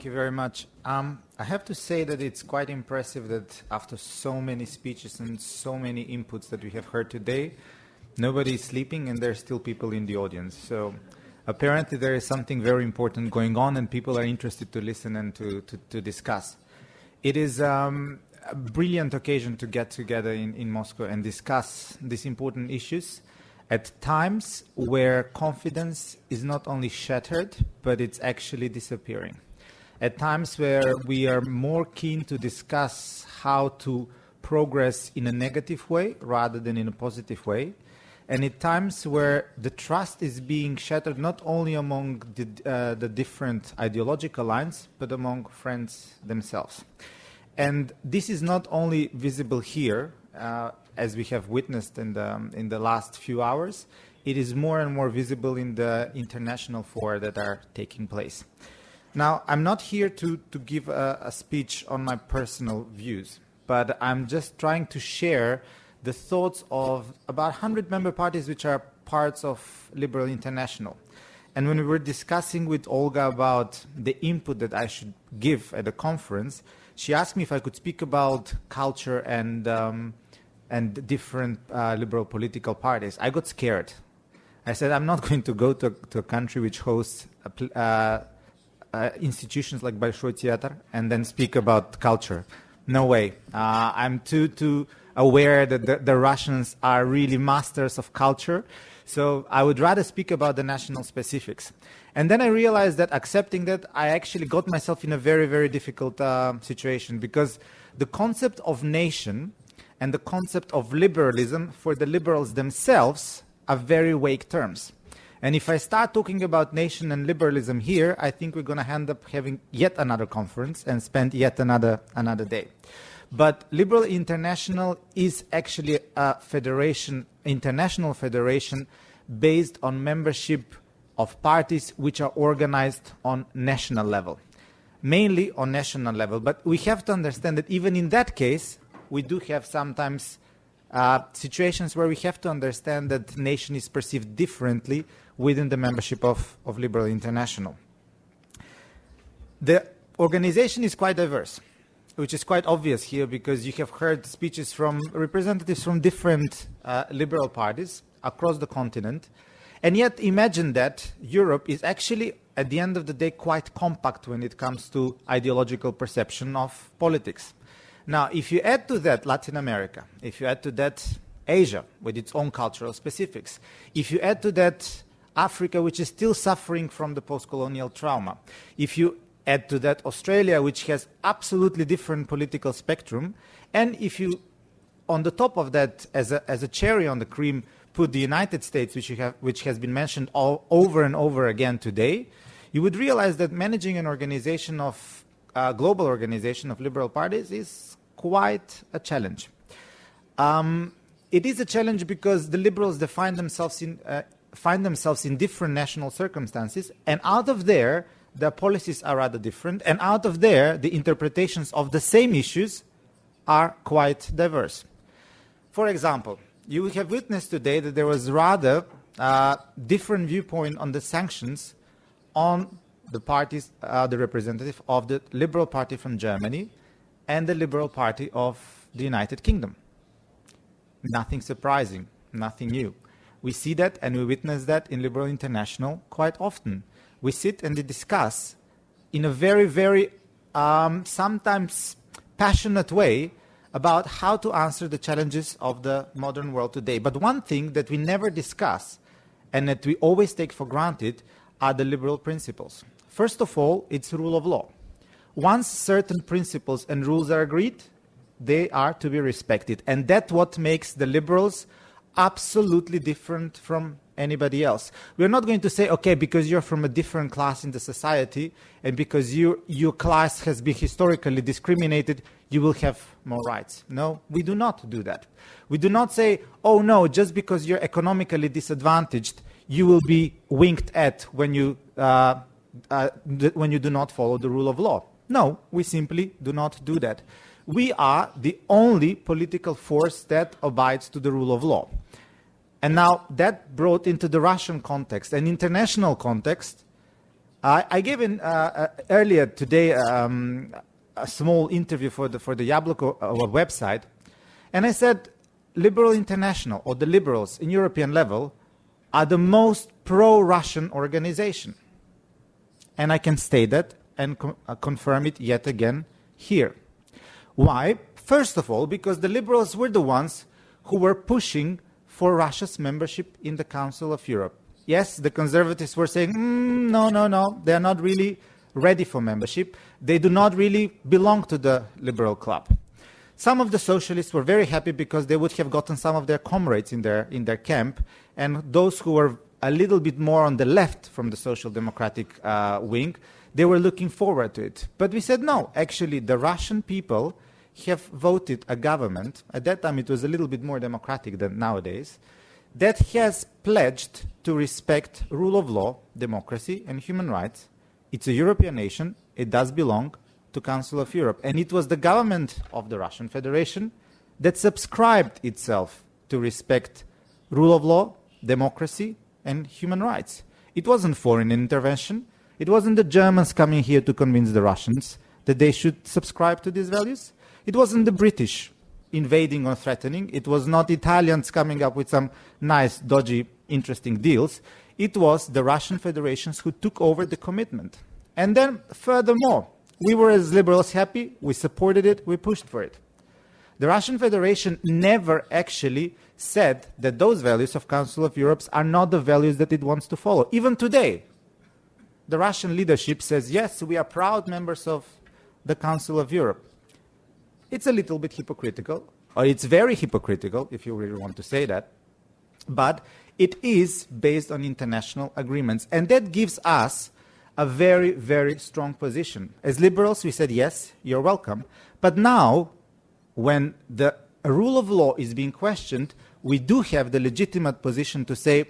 Thank you very much. I have to say that it's quite impressive that after so many speeches and so many inputs that we have heard today, nobody is sleeping and there's still people in the audience. So apparently there is something very important going on and people are interested to listen and to discuss. It is a brilliant occasion to get together in Moscow and discuss these important issues at times where confidence is not only shattered, but it's actually disappearing. At times where we are more keen to discuss how to progress in a negative way rather than in a positive way. And at times where the trust is being shattered not only among the different ideological lines, but among friends themselves. And this is not only visible here, as we have witnessed in the last few hours, it is more and more visible in the international fora that are taking place. Now, I'm not here to give a speech on my personal views, but I'm just trying to share the thoughts of about 100 member parties which are parts of Liberal International. And when we were discussing with Olga about the input that I should give at the conference, she asked me if I could speak about culture and different liberal political parties. I got scared. I said, I'm not going to go to a country which hosts institutions like Большой Theater and then speak about culture. No way. I'm too aware that the Russians are really masters of culture. So I would rather speak about the national specifics. And then I realized that accepting that, I actually got myself in a very, very difficult situation, because the concept of nation and the concept of liberalism for the liberals themselves are very vague terms. And if I start talking about nation and liberalism here, I think we're going to end up having yet another conference and spend yet another day. But Liberal International is actually a federation, international federation, based on membership of parties which are organized on national level, mainly on national level. But we have to understand that even in that case, we do have sometimes situations where we have to understand that nation is perceived differently within the membership of Liberal International. The organization is quite diverse, which is quite obvious here, because you have heard speeches from representatives from different liberal parties across the continent. And yet imagine that Europe is actually, at the end of the day, quite compact when it comes to ideological perception of politics. Now, if you add to that Latin America, if you add to that Asia with its own cultural specifics, if you add to that Africa, which is still suffering from the post-colonial trauma, if you add to that Australia, which has absolutely different political spectrum, and if you, on the top of that, as a cherry on the cream, put the United States, which has been mentioned all over and over again today, you would realize that managing an organization of global organization of liberal parties is quite a challenge. It is a challenge because the liberals find themselves in different national circumstances, and out of there, their policies are rather different, and out of there, the interpretations of the same issues are quite diverse. For example, you have witnessed today that there was rather different viewpoint on the sanctions on the parties, the representative of the Liberal Party from Germany and the Liberal Party of the United Kingdom. Nothing surprising, nothing new. We see that and we witness that in Liberal International quite often. We sit and we discuss in a very, very sometimes passionate way about how to answer the challenges of the modern world today. But one thing that we never discuss and that we always take for granted are the liberal principles. First of all, it's rule of law. Once certain principles and rules are agreed, they are to be respected. And that's what makes the liberals absolutely different from anybody else. We're not going to say, okay, because you're from a different class in the society and because your class has been historically discriminated, you will have more rights. No, we do not do that. We do not say, oh no, just because you're economically disadvantaged, you will be winked at when you do not follow the rule of law. No, we simply do not do that. We are the only political force that abides to the rule of law. And now that brought into the Russian context, an international context, I gave earlier today a small interview for the Yabloko website, and I said Liberal International, or the liberals in European level, are the most pro-Russian organization. And I can state that and confirm it yet again here. Why? First of all, because the liberals were the ones who were pushing for Russia's membership in the Council of Europe. Yes, the conservatives were saying, no, they're not really ready for membership. They do not really belong to the liberal club. Some of the socialists were very happy because they would have gotten some of their comrades in their camp, and those who were a little bit more on the left from the social democratic wing, they were looking forward to it. But we said, no, actually the Russian people have voted a government, at that time it was a little bit more democratic than nowadays, that has pledged to respect rule of law, democracy, and human rights. It's a European nation. It does belong to Council of Europe. And it was the government of the Russian Federation that subscribed itself to respect rule of law, democracy, and human rights. It wasn't foreign intervention. It wasn't the Germans coming here to convince the Russians that they should subscribe to these values. It wasn't the British invading or threatening. It was not Italians coming up with some nice, dodgy, interesting deals. It was the Russian federations who took over the commitment. And then, furthermore, we were as liberals happy, we supported it, we pushed for it. The Russian Federation never actually said that those values of Council of Europe are not the values that it wants to follow. Even today, the Russian leadership says, yes, we are proud members of the Council of Europe. It's a little bit hypocritical, or it's very hypocritical, if you really want to say that, but it is based on international agreements, and that gives us a very, very strong position. As liberals, we said, yes, you're welcome, but now, when the rule of law is being questioned, we do have the legitimate position to say,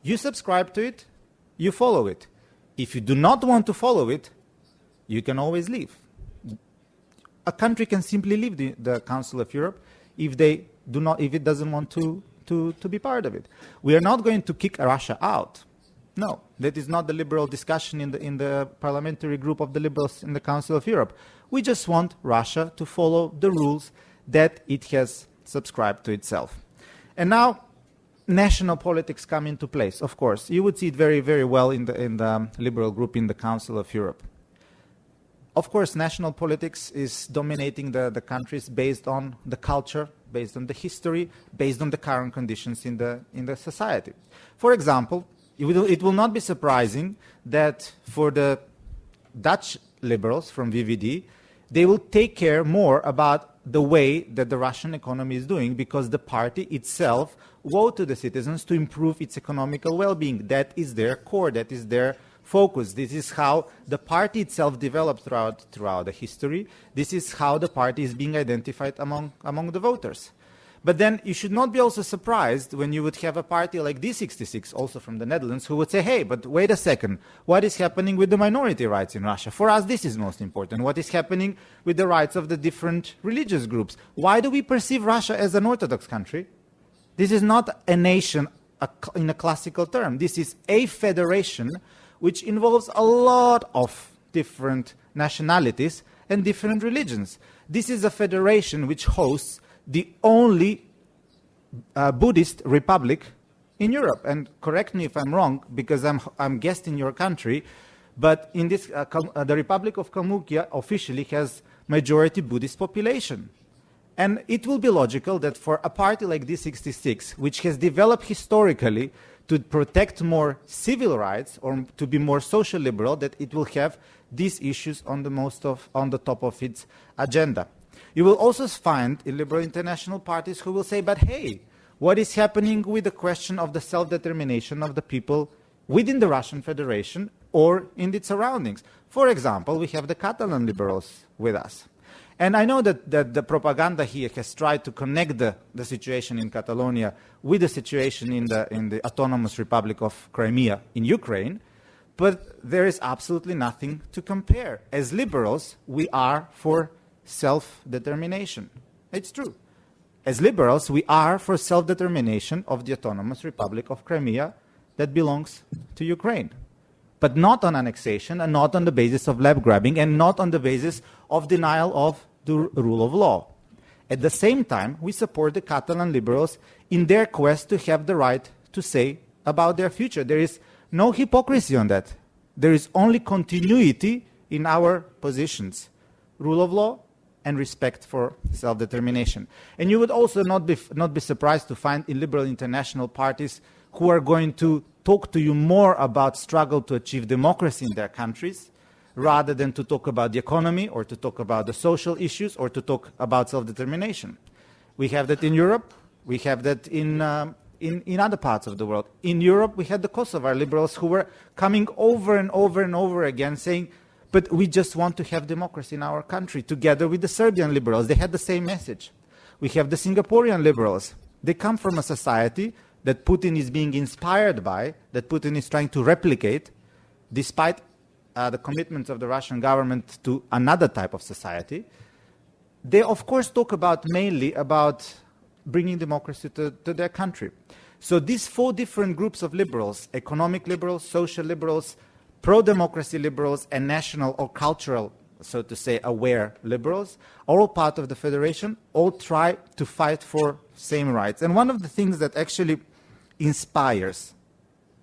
you subscribe to it, you follow it. If you do not want to follow it, you can always leave. A country can simply leave the Council of Europe if it doesn't want to be part of it. We are not going to kick Russia out. No, that is not the liberal discussion in the parliamentary group of the liberals in the Council of Europe. We just want Russia to follow the rules that it has subscribed to itself. And now, national politics come into place, of course. You would see it very, very well in the liberal group in the Council of Europe. Of course, national politics is dominating the countries based on the culture, based on the history, based on the current conditions in the society. For example, it will not be surprising that for the Dutch liberals from VVD, they will take care more about the way that the Russian economy is doing, because the party itself vowed to the citizens to improve its economical well-being. That is their core, that is their focus. This is how the party itself developed throughout the history. This is how the party is being identified among the voters. But then you should not be also surprised when you would have a party like D66, also from the Netherlands, who would say, hey, but wait a second, what is happening with the minority rights in Russia? For us, this is most important. What is happening with the rights of the different religious groups? Why do we perceive Russia as an Orthodox country? This is not a nation in a classical term. This is a federation which involves a lot of different nationalities and different religions. This is a federation which hosts the only Buddhist republic in Europe. And correct me if I'm wrong, because I'm guest in your country, but in this, the Republic of Kalmykia officially has majority Buddhist population. And it will be logical that for a party like D66, which has developed historically to protect more civil rights or to be more social liberal, that it will have these issues on the top of its agenda. You will also find in liberal international parties who will say, but hey, what is happening with the question of the self-determination of the people within the Russian Federation or in its surroundings? For example, we have the Catalan liberals with us. And I know that the propaganda here has tried to connect the situation in Catalonia with the situation in the Autonomous Republic of Crimea in Ukraine, but there is absolutely nothing to compare. As liberals, we are for self-determination. It's true. As liberals, we are for self-determination of the Autonomous Republic of Crimea that belongs to Ukraine. but not on annexation and not on the basis of land grabbing and not on the basis of denial of the rule of law. At the same time, we support the Catalan liberals in their quest to have the right to say about their future. There is no hypocrisy on that. There is only continuity in our positions, rule of law and respect for self-determination. And you would also not be surprised to find in liberal international parties who are going to talk to you more about struggle to achieve democracy in their countries rather than to talk about the economy or to talk about the social issues or to talk about self-determination. We have that in Europe. We have that in other parts of the world. In Europe, we had the Kosovar liberals who were coming over and over and over again saying, but we just want to have democracy in our country, together with the Serbian liberals. They had the same message. We have the Singaporean liberals. They come from a society that Putin is being inspired by, that Putin is trying to replicate, despite the commitments of the Russian government to another type of society. They, of course, talk mainly about bringing democracy to their country. So these four different groups of liberals, economic liberals, social liberals, pro-democracy liberals, and national or cultural, so to say, aware liberals, are all part of the federation, all try to fight for same rights. And one of the things that actually inspires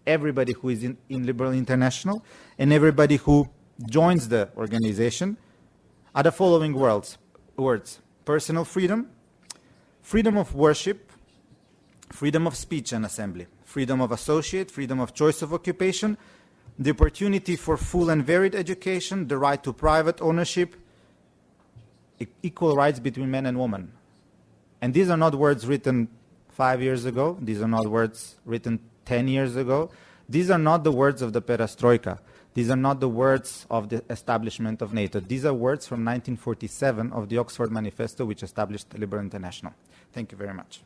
everybody who is in Liberal International and everybody who joins the organization are the following words. Personal freedom, freedom of worship, freedom of speech and assembly, freedom of associate, freedom of choice of occupation, the opportunity for full and varied education, the right to private ownership, equal rights between men and women. And these are not words written 5 years ago. These are not words written 10 years ago. These are not the words of the perestroika. These are not the words of the establishment of NATO. These are words from 1947 of the Oxford Manifesto, which established the Liberal International. Thank you very much.